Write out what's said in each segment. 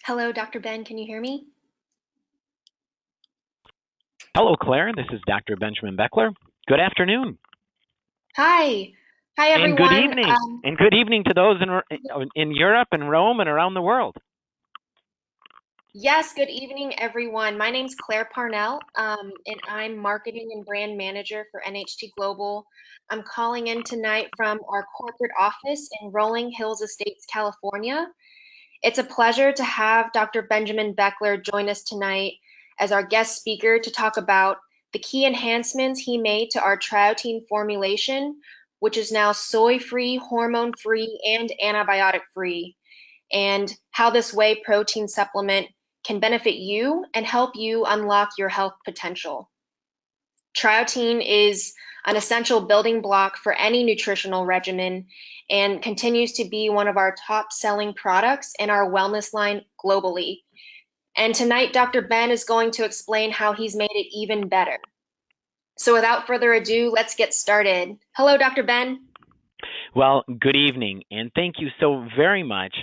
Hello, Dr. Ben, can you hear me? Hello, Claire. This is Dr. Benjamin Beckler. Good afternoon Hi. Hi, and good everyone. evening. And good evening to those in Europe and Rome and around the world. Yes, good evening, everyone. My name's Claire Parnell, and I'm Marketing and Brand Manager for NHT Global. I'm calling in tonight from our corporate office in Rolling Hills Estates, California. It's a pleasure to have Dr. Benjamin Beckler join us tonight as our guest speaker to talk about the key enhancements he made to our Triotene formulation, which is now soy-free, hormone-free, and antibiotic-free, and how this whey protein supplement can benefit you and help you unlock your health potential. Triotene is an essential building block for any nutritional regimen and continues to be one of our top selling products in our wellness line globally. And tonight, Dr. Ben is going to explain how he's made it even better. So without further ado, let's get started. Hello, Dr. Ben. Well, good evening, and thank you so very much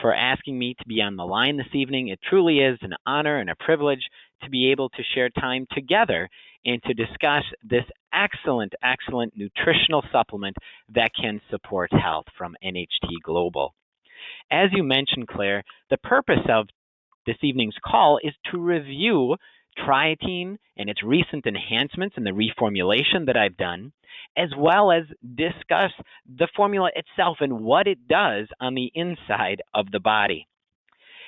for asking me to be on the line this evening. It truly is an honor and a privilege to be able to share time together and to discuss this excellent nutritional supplement that can support health from NHT Global. As you mentioned, Claire, the purpose of this evening's call is to review Trietene and its recent enhancements and the reformulation that I've done, as well as discuss the formula itself and what it does on the inside of the body.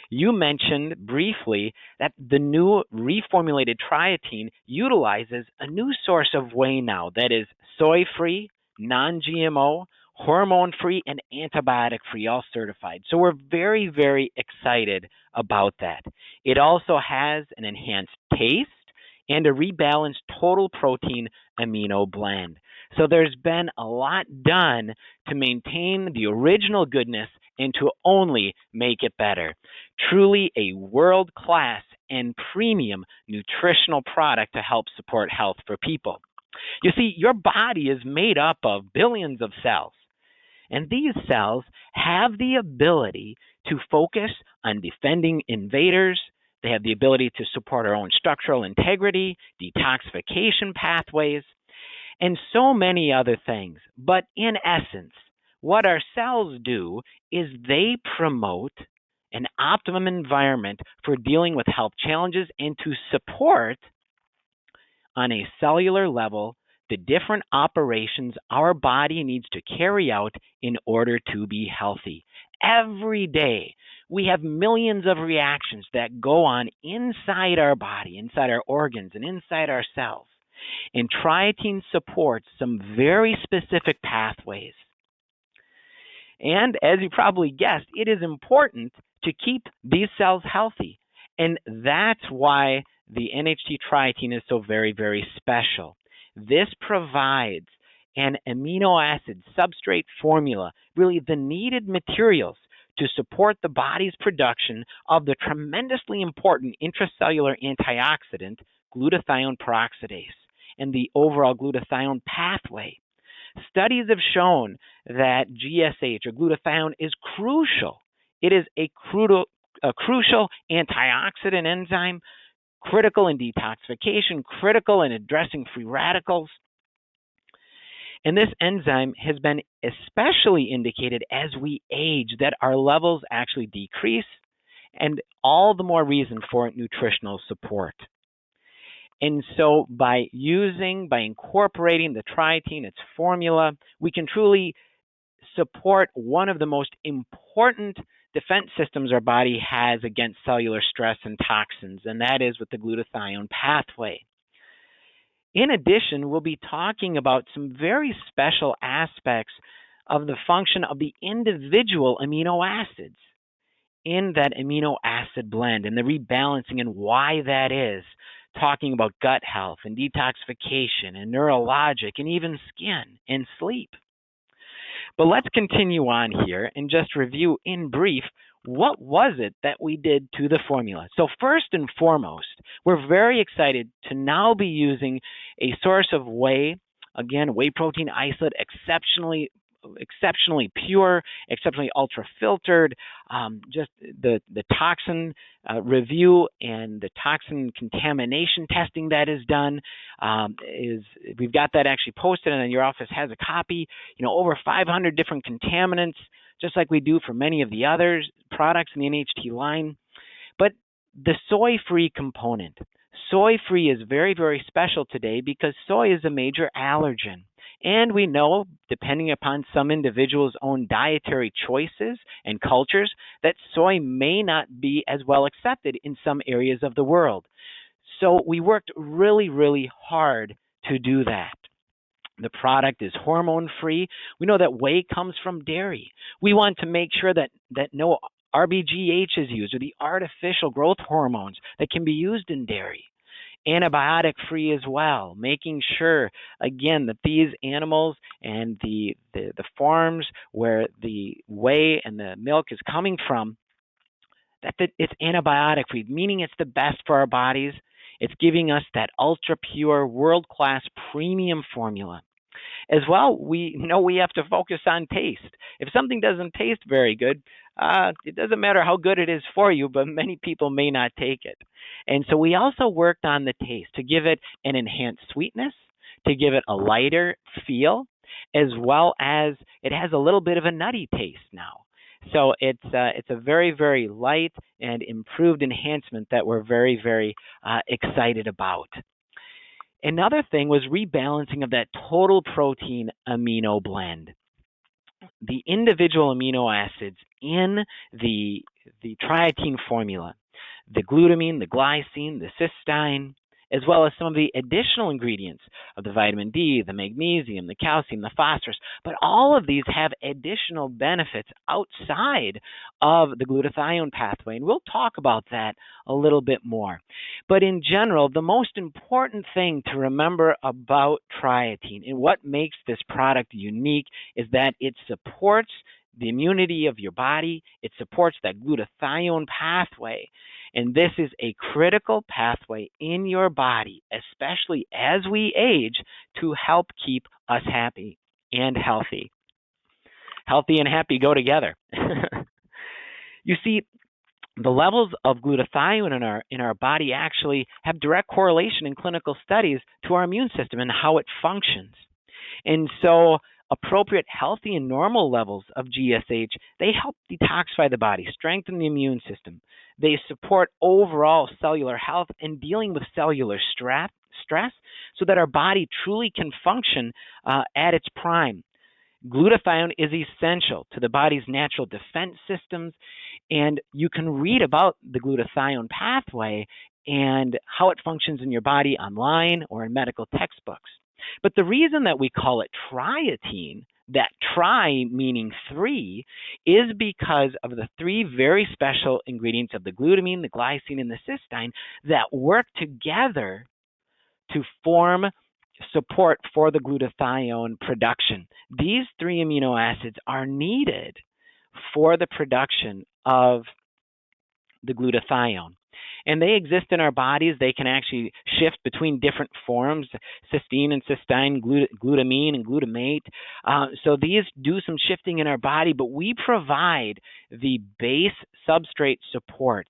You mentioned briefly that the new reformulated Trietene utilizes a new source of whey now that is soy-free, non-GMO, hormone-free, and antibiotic-free, all certified. So we're very, very excited about that. It also has an enhanced taste and a rebalanced total protein amino blend. So there's been a lot done to maintain the original goodness and to only make it better. Truly a world-class and premium nutritional product to help support health for people. You see, your body is made up of billions of cells, and these cells have the ability to focus on defending invaders. They have the ability to support our own structural integrity, detoxification pathways, and so many other things. But in essence, what our cells do is they promote an optimum environment for dealing with health challenges and to support on a cellular level the different operations our body needs to carry out in order to be healthy. Every day, we have millions of reactions that go on inside our body, inside our organs, and inside our cells. And Trietene supports some very specific pathways. And as you probably guessed, it is important to keep these cells healthy. And that's why the NHT Trietene is so very, very special. This provides an amino acid substrate formula, really the needed materials to support the body's production of the tremendously important intracellular antioxidant glutathione peroxidase and the overall glutathione pathway. Studies have shown that GSH or glutathione is crucial. It is a crucial antioxidant enzyme, critical in detoxification, critical in addressing free radicals. And this enzyme has been especially indicated as we age, that our levels actually decrease, and all the more reason for nutritional support. And so by incorporating the Trietene, its formula, we can truly support one of the most important defense systems our body has against cellular stress and toxins, and that is with the glutathione pathway. In addition, we'll be talking about some very special aspects of the function of the individual amino acids in that amino acid blend and the rebalancing and why that is, talking about gut health and detoxification and neurologic and even skin and sleep. But let's continue on here and just review in brief what was it that we did to the formula. So first and foremost, we're very excited to now be using a source of whey, again, whey protein isolate, exceptionally exceptionally pure, exceptionally ultra filtered. Just the toxin review and the toxin contamination testing that is done is we've got that actually posted, and your office has a copy. Over 500 different contaminants, just like we do for many of the other products in the NHT line. But the soy-free component. Soy-free is very, very special today because soy is a major allergen. And we know, depending upon some individuals' own dietary choices and cultures, that soy may not be as well accepted in some areas of the world. So we worked really, really hard to do that. The product is hormone-free. We know that whey comes from dairy. We want to make sure that no RBGH is used, or the artificial growth hormones that can be used in dairy. Antibiotic-free as well, making sure, again, that these animals and the farms where the whey and the milk is coming from, that it's antibiotic-free, meaning it's the best for our bodies. It's giving us that ultra-pure, world-class premium formula. As well, we know we have to focus on taste. If something doesn't taste very good, it doesn't matter how good it is for you, but many people may not take it. And so we also worked on the taste to give it an enhanced sweetness, to give it a lighter feel, as well as it has a little bit of a nutty taste now. So it's a very, very light and improved enhancement that we're very, very excited about. Another thing was rebalancing of that total protein amino blend. The individual amino acids in the Trietene formula, the glutamine, the glycine, the cysteine, as well as some of the additional ingredients of the vitamin D, the magnesium, the calcium, the phosphorus. But all of these have additional benefits outside of the glutathione pathway, and we'll talk about that a little bit more. But in general, the most important thing to remember about Trietene and what makes this product unique is that it supports the immunity of your body. It supports that glutathione pathway. And this is a critical pathway in your body, especially as we age, to help keep us happy and healthy. Healthy and happy go together. You see, the levels of glutathione in our body actually have direct correlation in clinical studies to our immune system and how it functions. And so appropriate healthy and normal levels of GSH, they help detoxify the body, strengthen the immune system. They support overall cellular health and dealing with cellular stress so that our body truly can function at its prime. Glutathione is essential to the body's natural defense systems, and you can read about the glutathione pathway and how it functions in your body online or in medical textbooks. But the reason that we call it Trietene, that tri meaning three, is because of the three very special ingredients of the glutamine, the glycine, and the cysteine that work together to form support for the glutathione production. These three amino acids are needed for the production of the glutathione. And they exist in our bodies. They can actually shift between different forms, cysteine and cysteine, glutamine and glutamate. So these do some shifting in our body, but we provide the base substrate support,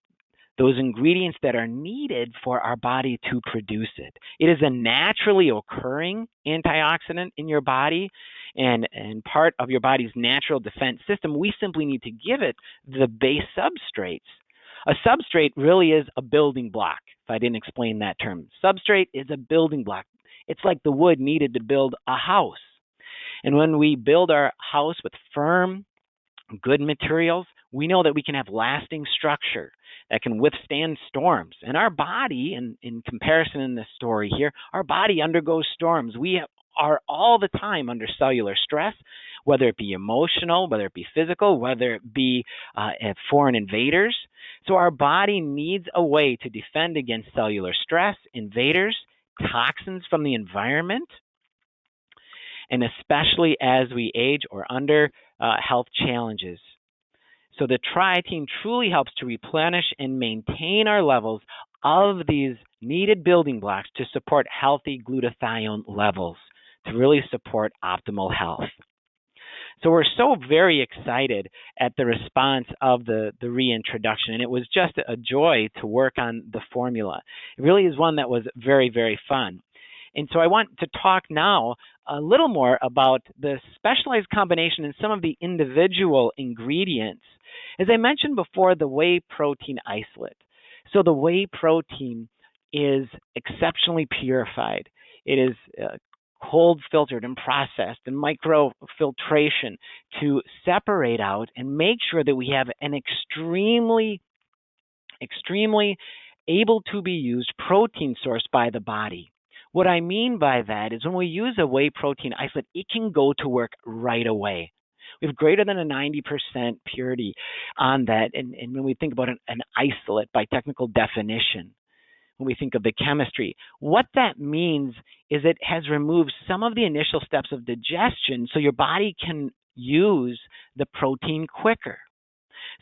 those ingredients that are needed for our body to produce it. It is a naturally occurring antioxidant in your body and part of your body's natural defense system. We simply need to give it the base substrates. A substrate really is a building block, if I didn't explain that term. Substrate is a building block. It's like the wood needed to build a house. And when we build our house with firm, good materials, we know that we can have lasting structure that can withstand storms. And our body, in comparison in this story here, our body undergoes storms. We are all the time under cellular stress, whether it be emotional, whether it be physical, whether it be foreign invaders. So our body needs a way to defend against cellular stress, invaders, toxins from the environment, and especially as we age or under health challenges. So the Trietene truly helps to replenish and maintain our levels of these needed building blocks to support healthy glutathione levels, to really support optimal health. So we're so very excited at the response of the reintroduction, and it was just a joy to work on the formula. It really is one that was very, very fun. And so I want to talk now a little more about the specialized combination and some of the individual ingredients. As I mentioned before, the whey protein isolate. So the whey protein is exceptionally purified. It is cold filtered and processed and microfiltration to separate out and make sure that we have an extremely able to be used protein source by the body. What I mean by that is when we use a whey protein isolate, it can go to work right away. We have greater than a 90% purity on that. And when we think about an isolate by technical definition, when we think of the chemistry, what that means is it has removed some of the initial steps of digestion so your body can use the protein quicker.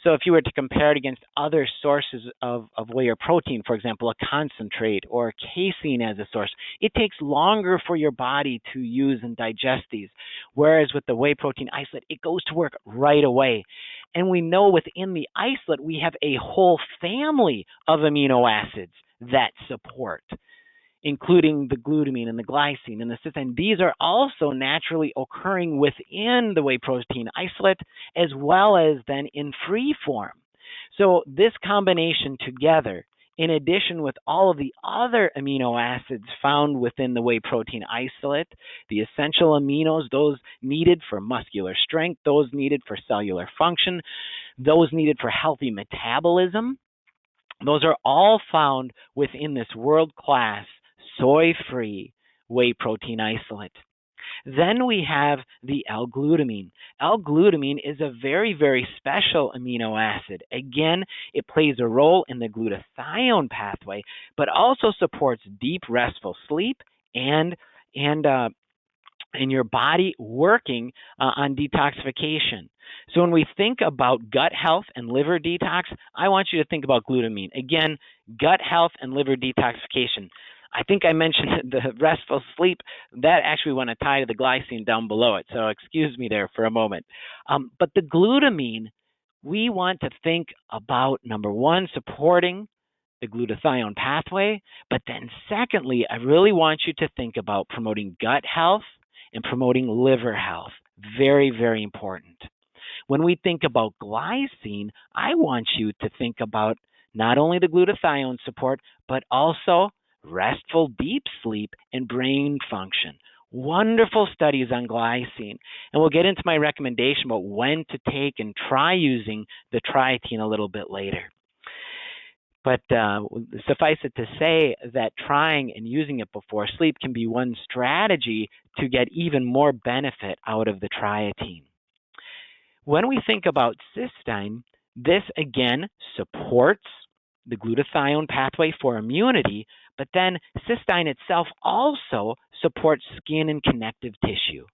So if you were to compare it against other sources of whey or protein, for example, a concentrate or casein as a source, it takes longer for your body to use and digest these. Whereas with the whey protein isolate, it goes to work right away. And we know within the isolate, we have a whole family of amino acids that support, including the glutamine and the glycine and the cysteine. These are also naturally occurring within the whey protein isolate as well as then in free form. So this combination together, in addition with all of the other amino acids found within the whey protein isolate, the essential aminos, those needed for muscular strength, those needed for cellular function, those needed for healthy metabolism, those are all found within this world-class soy-free whey protein isolate. Then we have the L-glutamine. L-glutamine is a very, very special amino acid. Again, it plays a role in the glutathione pathway, but also supports deep, restful sleep and in your body working on detoxification. So when we think about gut health and liver detox, I want you to think about glutamine. Again, gut health and liver detoxification. I think I mentioned the restful sleep. That actually want to tie to the glycine down below it, so excuse me there for a moment. But the glutamine, we want to think about, number one, supporting the glutathione pathway, but then secondly, I really want you to think about promoting gut health and promoting liver health. Very, very important. When we think about glycine, I want you to think about not only the glutathione support, but also restful deep sleep and brain function. Wonderful studies on glycine. And we'll get into my recommendation about when to take and try using the Trietene a little bit later. But suffice it to say that trying and using it before sleep can be one strategy to get even more benefit out of the Trietene. When we think about cysteine, this again supports the glutathione pathway for immunity, but then cysteine itself also supports skin and connective tissue.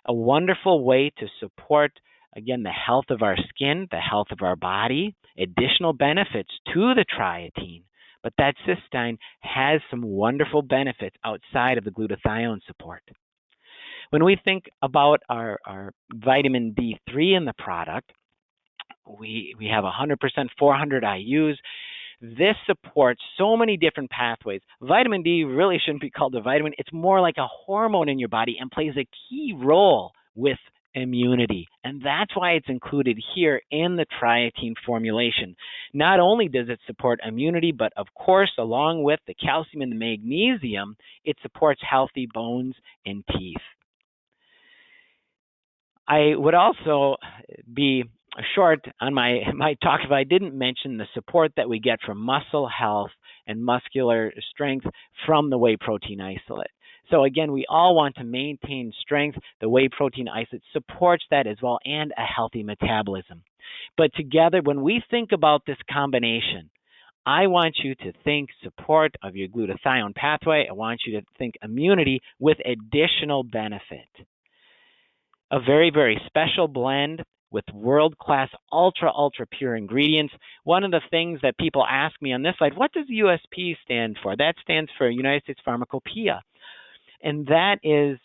A wonderful way to support, again, the health of our skin, the health of our body, additional benefits to the Trietene, but that cysteine has some wonderful benefits outside of the glutathione support. When we think about our vitamin D3 in the product, we have 100% 400 IUs. This supports so many different pathways. Vitamin D really shouldn't be called a vitamin. It's more like a hormone in your body and plays a key role with immunity. And that's why it's included here in the Trietene formulation. Not only does it support immunity, but of course, along with the calcium and the magnesium, it supports healthy bones and teeth. I would also be short on my talk if I didn't mention the support that we get from muscle health and muscular strength from the whey protein isolate. So again, we all want to maintain strength. The whey protein isolate supports that as well, and a healthy metabolism. But together, when we think about this combination, I want you to think support of your glutathione pathway. I want you to think immunity with additional benefit. A very, very special blend with world-class, ultra pure ingredients. One of the things that people ask me on this slide, what does USP stand for? That stands for United States Pharmacopoeia. And that is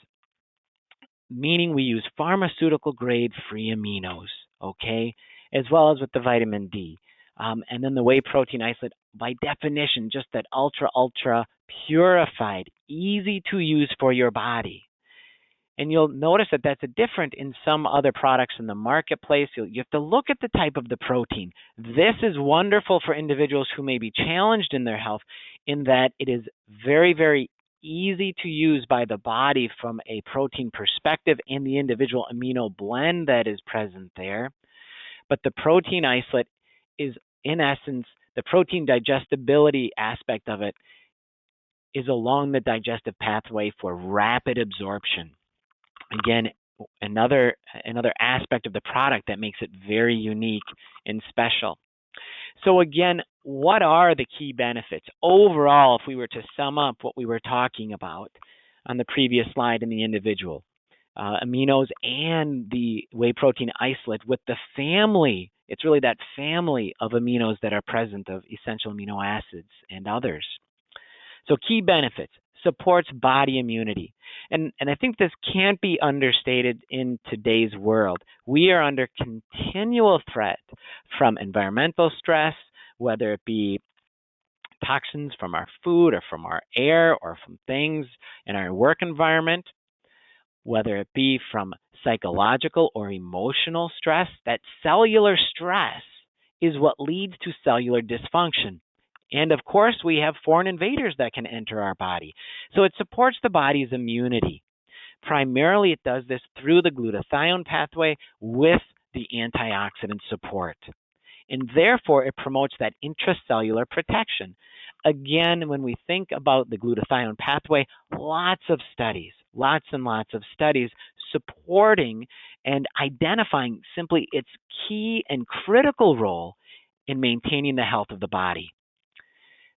meaning we use pharmaceutical grade free aminos, okay, as well as with the vitamin D. And then the whey protein isolate, by definition, just that ultra purified, easy to use for your body. And you'll notice that that's different in some other products in the marketplace. You have to look at the type of the protein. This is wonderful for individuals who may be challenged in their health, in that it is very easy to use by the body from a protein perspective and the individual amino blend that is present there. But the protein isolate is, in essence, the protein digestibility aspect of it is along the digestive pathway for rapid absorption. Again, another aspect of the product that makes it very unique and special. So again, what are the key benefits overall if we were to sum up what we were talking about on the previous slide in the individual aminos and the whey protein isolate with the family? It's really that family of aminos that are present, of essential amino acids and others. So key benefits: supports body immunity. And I think this can't be understated in today's world. We are under continual threat from environmental stress, whether it be toxins from our food or from our air or from things in our work environment, whether it be from psychological or emotional stress. That cellular stress is what leads to cellular dysfunction. And of course, we have foreign invaders that can enter our body. So it supports the body's immunity. Primarily, it does this through the glutathione pathway with the antioxidant support. And therefore, it promotes that intracellular protection. Again, when we think about the glutathione pathway, lots and lots of studies supporting and identifying simply its key and critical role in maintaining the health of the body.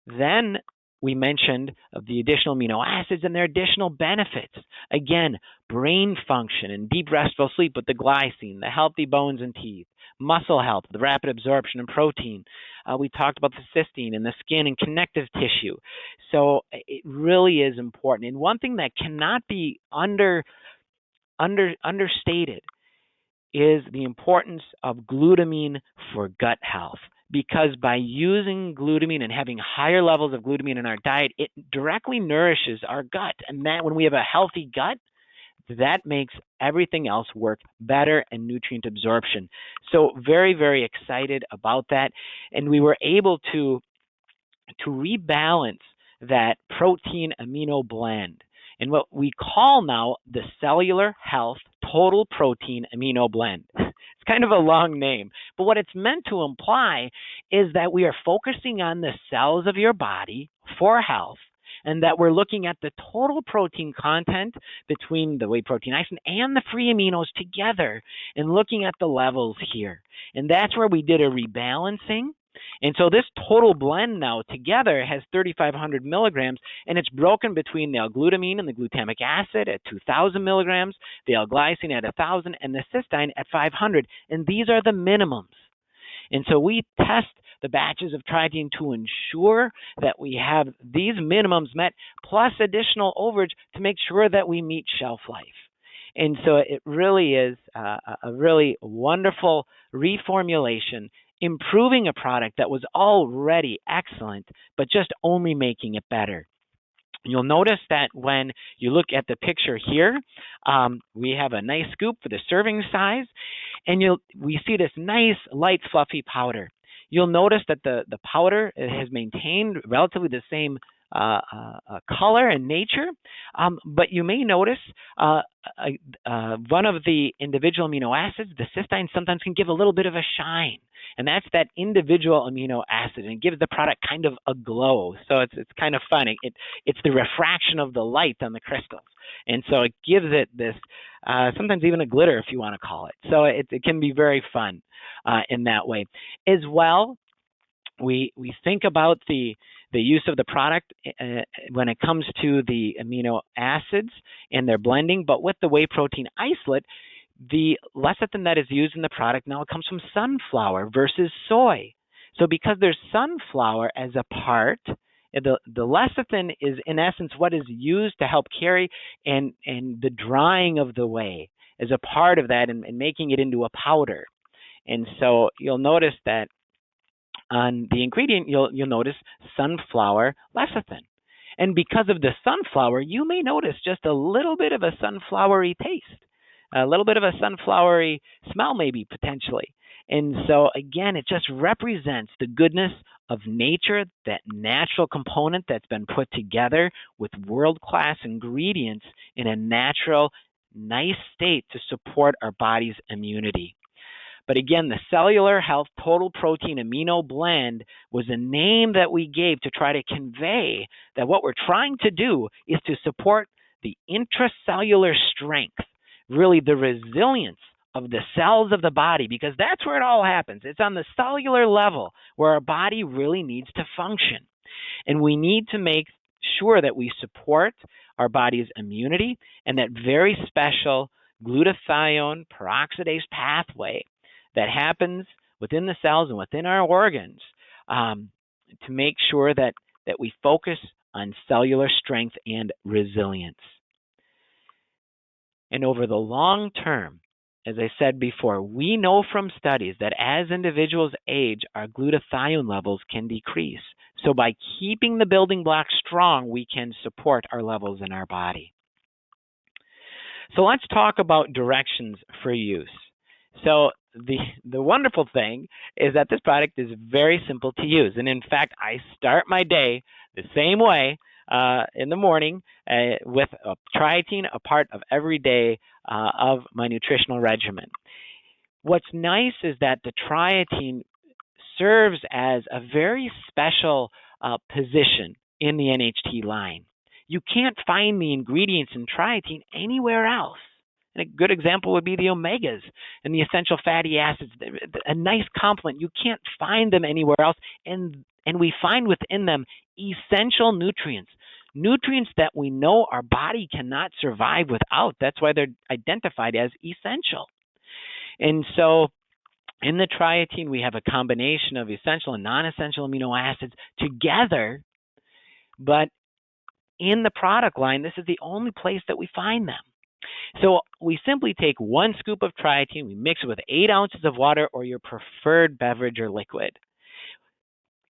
Then we mentioned of the additional amino acids and their additional benefits. Again, brain function and deep restful sleep with the glycine, the healthy bones and teeth, muscle health, the rapid absorption of protein. We talked about the cysteine and the skin and connective tissue. So it really is important. And one thing that cannot be understated is the importance of glutamine for gut health. Because by using glutamine and having higher levels of glutamine in our diet, it directly nourishes our gut. And that when we have a healthy gut, that makes everything else work better and nutrient absorption. So very excited about that. And we were able to rebalance that protein amino blend in what we call now the cellular health total protein amino blend. It's kind of a long name, but what it's meant to imply is that we are focusing on the cells of your body for health, and that we're looking at the total protein content between the whey protein isolate and the free aminos together and looking at the levels here. And that's where we did a rebalancing. And so this total blend now together has 3,500 milligrams, and it's broken between the L-glutamine and the glutamic acid at 2,000 milligrams, the L-glycine at 1,000, and the cysteine at 500. And these are the minimums. And so we test the batches of Trietene to ensure that we have these minimums met, plus additional overage to make sure that we meet shelf life. And so it really is a really wonderful reformulation, improving a product that was already excellent, but just only making it better. You'll notice that when you look at the picture here, we have a nice scoop for the serving size, and we see this nice, light, fluffy powder. You'll notice that the powder has maintained relatively the same color and nature, but you may notice one of the individual amino acids, the cysteine, sometimes can give a little bit of a shine, and that's that individual amino acid, and it gives the product kind of a glow. So it's kind of fun. It's the refraction of the light on the crystals, and so it gives it this sometimes even a glitter, if you want to call it. So it can be very fun in that way. As well, we think about the use of the product when it comes to the amino acids and their blending, but with the whey protein isolate, the lecithin that is used in the product now comes from sunflower versus soy. So because there's sunflower as a part The lecithin is, in essence, what is used to help carry and the drying of the whey is a part of that and making it into a powder. And so you'll notice that on the ingredient, you'll notice sunflower lecithin. And because of the sunflower, you may notice just a little bit of a sunflowery taste, a little bit of a sunflowery smell, maybe potentially. And so, again, it just represents the goodness of nature, that natural component that's been put together with world-class ingredients in a natural, nice state to support our body's immunity. But again, the Cellular Health Total Protein Amino Blend was a name that we gave to try to convey that what we're trying to do is to support the intracellular strength, really the resilience of the cells of the body, because that's where it all happens. It's on the cellular level where our body really needs to function. And we need to make sure that we support our body's immunity and that very special glutathione peroxidase pathway that happens within the cells and within our organs to make sure that we focus on cellular strength and resilience. And over the long term, as I said before, we know from studies that as individuals age, our glutathione levels can decrease. So by keeping the building blocks strong, we can support our levels in our body. So let's talk about directions for use. So the wonderful thing is that this product is very simple to use. And in fact, I start my day the same way in the morning with a Trietene, a part of every day of my nutritional regimen. What's nice is that the Trietene serves as a very special position in the NHT line. You can't find the ingredients in Trietene anywhere else. And a good example would be the omegas and the essential fatty acids. A nice complement. You can't find them anywhere else. And we find within them essential nutrients. Nutrients that we know our body cannot survive without. That's why they're identified as essential. And so in the Trietene, we have a combination of essential and non-essential amino acids together. But in the product line, this is the only place that we find them. So we simply take 1 scoop of Trietene, we mix it with 8 ounces of water or your preferred beverage or liquid.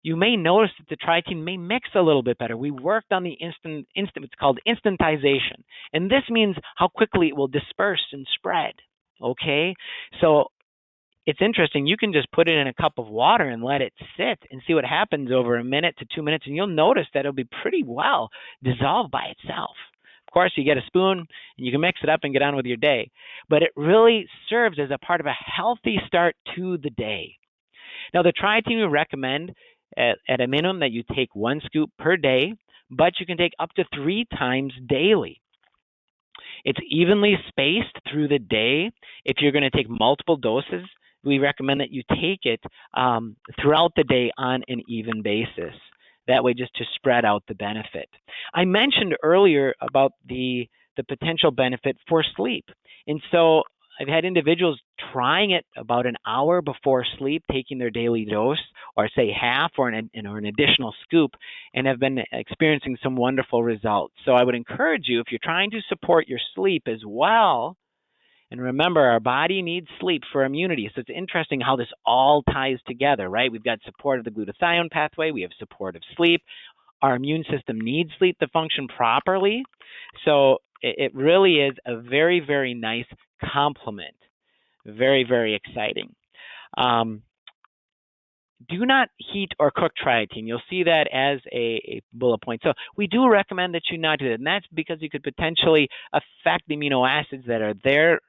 You may notice that the Trietene may mix a little bit better. We worked on the it's called instantization. And this means how quickly it will disperse and spread. Okay? So it's interesting. You can just put it in a cup of water and let it sit and see what happens over a minute to 2 minutes. And you'll notice that it'll be pretty well dissolved by itself. Of course, you get a spoon and you can mix it up and get on with your day. But it really serves as a part of a healthy start to the day. Now, the Trietene we recommend at a minimum that you take 1 scoop per day, but you can take up to 3 times daily. It's evenly spaced through the day. If you're going to take multiple doses, we recommend that you take it throughout the day on an even basis. That way, just to spread out the benefit. I mentioned earlier about the potential benefit for sleep. And so I've had individuals trying it about an hour before sleep, taking their daily dose, or say half or an additional scoop, and have been experiencing some wonderful results. So I would encourage you, if you're trying to support your sleep as well, and remember, our body needs sleep for immunity. So it's interesting how this all ties together, right? We've got support of the glutathione pathway. We have support of sleep. Our immune system needs sleep to function properly. So it really is a very, very nice complement. Very, very exciting. Do not heat or cook Trietene. You'll see that as a bullet point. So we do recommend that you not do that, and that's because you could potentially affect the amino acids that are there.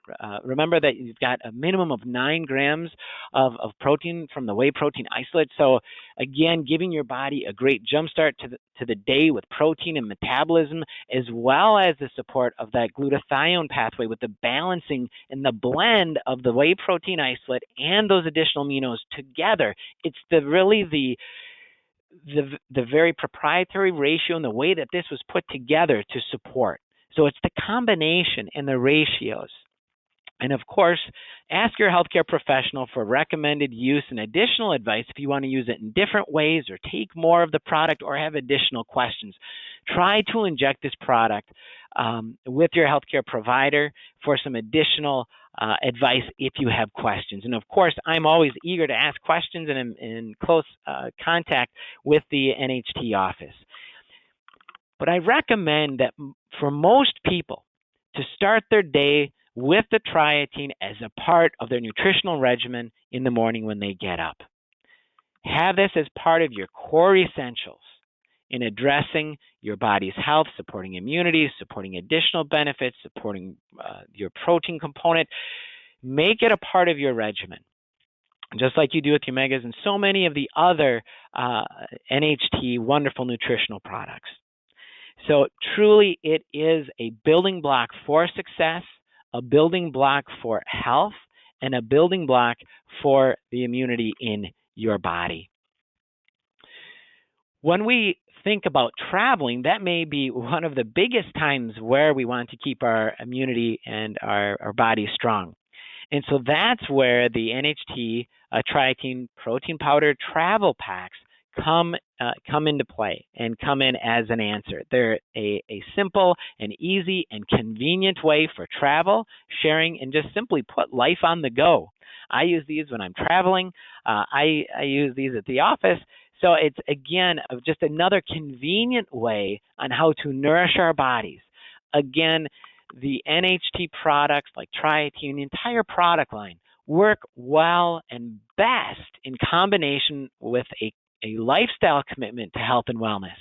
Remember that you've got a minimum of 9 grams of protein from the whey protein isolate. So again, giving your body a great jump start to the day with protein and metabolism, as well as the support of that glutathione pathway with the balancing and the blend of the whey protein isolate and those additional aminos together. It's really the very proprietary ratio and the way that this was put together to support. So it's the combination and the ratios And of course, ask your healthcare professional for recommended use and additional advice if you want to use it in different ways or take more of the product or have additional questions. Try to inject this product with your healthcare provider for some additional advice if you have questions. And of course, I'm always eager to ask questions and am in close contact with the NHT office. But I recommend that for most people to start their day with the Trietene as a part of their nutritional regimen in the morning when they get up. Have this as part of your core essentials in addressing your body's health, supporting immunity, supporting additional benefits, supporting your protein component. Make it a part of your regimen, just like you do with your megas and so many of the other NHT wonderful nutritional products. So truly, it is a building block for success, a building block for health, and a building block for the immunity in your body. When we think about traveling, that may be one of the biggest times where we want to keep our immunity and our body strong. And so that's where the NHT Trietene protein powder travel packs come into play and come in as an answer. They're a simple and easy and convenient way for travel, sharing, and just simply put life on the go. I use these when I'm traveling. I use these at the office. So it's, again, just another convenient way on how to nourish our bodies. Again, the NHT products like Trietene, the entire product line, work well and best in combination with a lifestyle commitment to health and wellness.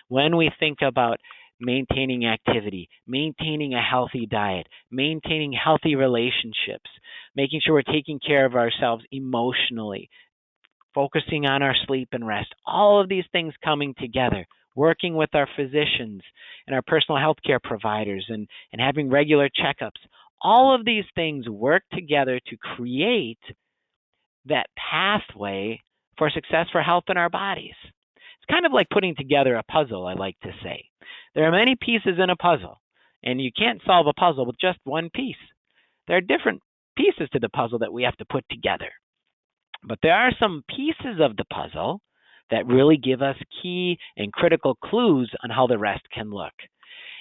When we think about maintaining activity, maintaining a healthy diet, maintaining healthy relationships, making sure we're taking care of ourselves emotionally, focusing on our sleep and rest, all of these things coming together, working with our physicians and our personal health care providers and having regular checkups, all of these things work together to create that pathway for success for health in our bodies. It's kind of like putting together a puzzle, I like to say. There are many pieces in a puzzle, and you can't solve a puzzle with just one piece. There are different pieces to the puzzle that we have to put together. But there are some pieces of the puzzle that really give us key and critical clues on how the rest can look.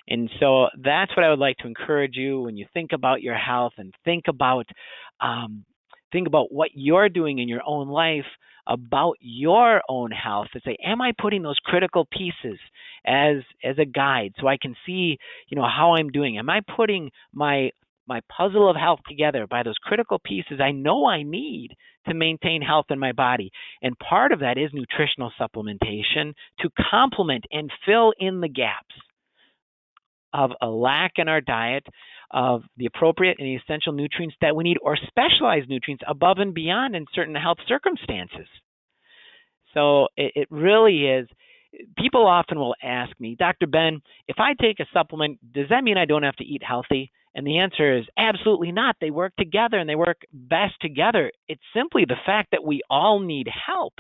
And so that's what I would like to encourage you when you think about your health and think about what you're doing in your own life about your own health, to say, am I putting those critical pieces as a guide so I can see, how I'm doing? Am I putting my puzzle of health together by those critical pieces I know I need to maintain health in my body? And part of that is nutritional supplementation to complement and fill in the gaps of a lack in our diet of the appropriate and essential nutrients that we need, or specialized nutrients above and beyond in certain health circumstances. So it really is. People often will ask me, Dr. Ben, if I take a supplement, does that mean I don't have to eat healthy? And the answer is absolutely not. They work together and they work best together. It's simply the fact that we all need help.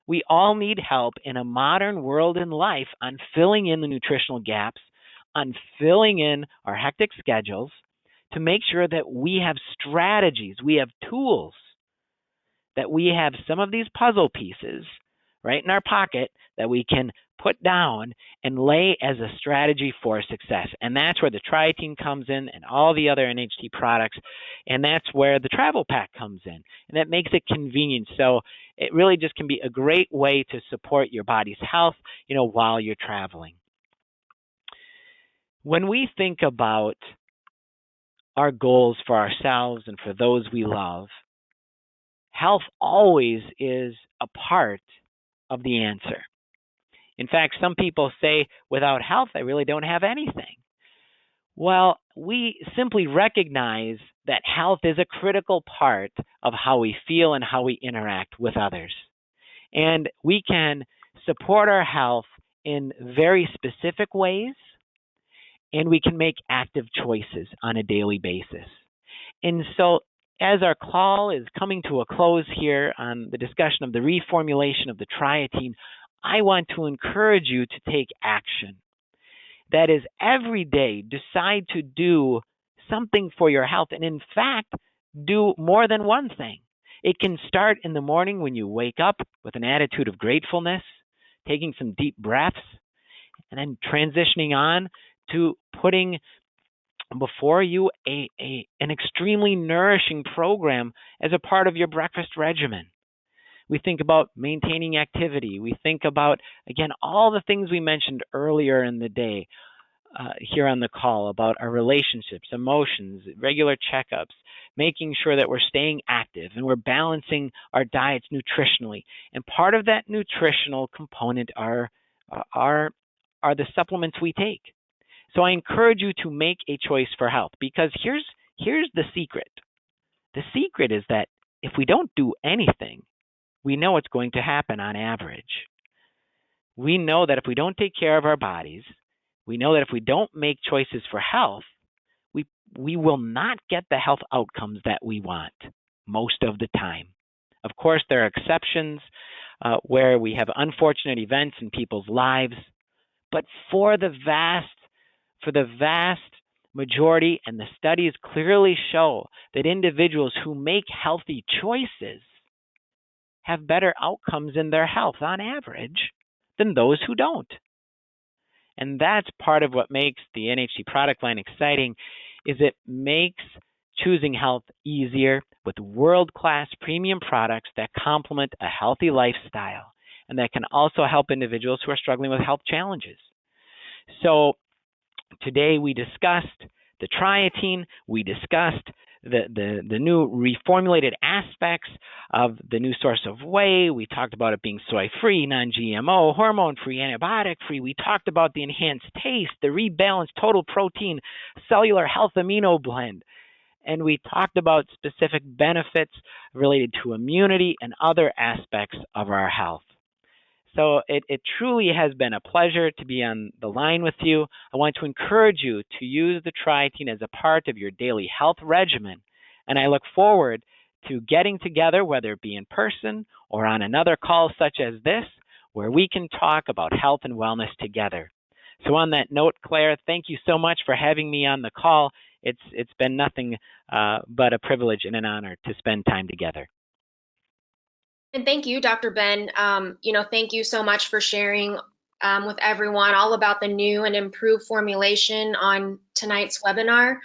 We all need help in a modern world and life on filling in the nutritional gaps, on filling in our hectic schedules, to make sure that we have strategies, we have tools, that we have some of these puzzle pieces right in our pocket that we can put down and lay as a strategy for success. And that's where the Trietene comes in and all the other NHT products. And that's where the travel pack comes in. And that makes it convenient. So it really just can be a great way to support your body's health, while you're traveling. When we think about our goals for ourselves and for those we love, health always is a part of the answer. In fact, some people say, without health, I really don't have anything. Well, we simply recognize that health is a critical part of how we feel and how we interact with others. And we can support our health in very specific ways, and we can make active choices on a daily basis. And so as our call is coming to a close here on the discussion of the reformulation of the Trietene, I want to encourage you to take action. That is, every day, decide to do something for your health, and in fact, do more than one thing. It can start in the morning when you wake up with an attitude of gratefulness, taking some deep breaths, and then transitioning on to putting before you an extremely nourishing program as a part of your breakfast regimen. We think about maintaining activity. We think about, again, all the things we mentioned earlier in the day here on the call about our relationships, emotions, regular checkups, making sure that we're staying active and we're balancing our diets nutritionally. And part of that nutritional component are the supplements we take. So I encourage you to make a choice for health, because here's the secret. The secret is that if we don't do anything, we know what's going to happen on average. We know that if we don't take care of our bodies, we know that if we don't make choices for health, we will not get the health outcomes that we want most of the time. Of course, there are exceptions where we have unfortunate events in people's lives, but for the vast majority, and the studies clearly show that individuals who make healthy choices have better outcomes in their health on average than those who don't. And that's part of what makes the NHT product line exciting, is it makes choosing health easier with world-class premium products that complement a healthy lifestyle and that can also help individuals who are struggling with health challenges. So today we discussed the Trietene, we discussed the new reformulated aspects of the new source of whey. We talked about it being soy-free, non-GMO, hormone-free, antibiotic-free. We talked about the enhanced taste, the rebalanced total protein cellular health amino blend. And we talked about specific benefits related to immunity and other aspects of our health. So it truly has been a pleasure to be on the line with you. I want to encourage you to use the Trietene as a part of your daily health regimen. And I look forward to getting together, whether it be in person or on another call such as this, where we can talk about health and wellness together. So on that note, Claire, thank you so much for having me on the call. It's been nothing but a privilege and an honor to spend time together. And thank you, Dr. Ben. Thank you so much for sharing with everyone all about the new and improved formulation on tonight's webinar.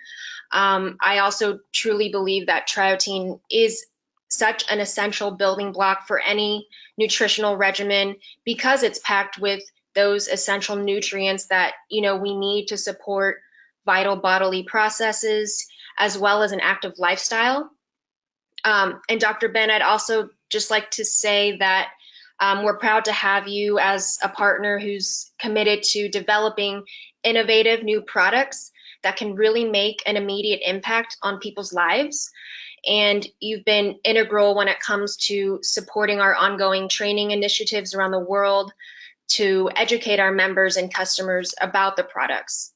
I also truly believe that Triotene is such an essential building block for any nutritional regimen, because it's packed with those essential nutrients that we need to support vital bodily processes as well as an active lifestyle. And Dr. Ben, I'd also just like to say that we're proud to have you as a partner who's committed to developing innovative new products that can really make an immediate impact on people's lives. And you've been integral when it comes to supporting our ongoing training initiatives around the world to educate our members and customers about the products.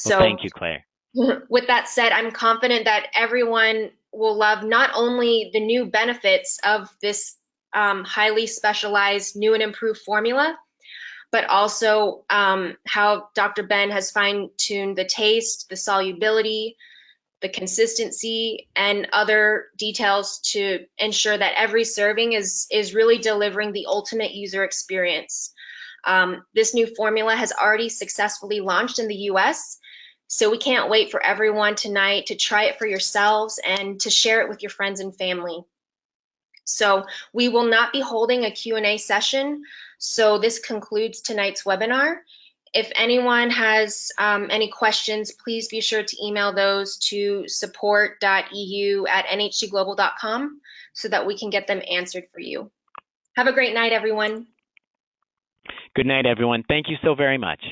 Well, thank you, Claire. With that said, I'm confident that everyone will love not only the new benefits of this highly specialized new and improved formula, but also how Dr. Ben has fine-tuned the taste, the solubility, the consistency, and other details to ensure that every serving is really delivering the ultimate user experience. This new formula has already successfully launched in the US, so we can't wait for everyone tonight to try it for yourselves and to share it with your friends and family. So we will not be holding a Q&A session, so this concludes tonight's webinar. If anyone has any questions, please be sure to email those to support.eu@nhtglobal.com so that we can get them answered for you. Have a great night, everyone. Good night, everyone. Thank you so very much.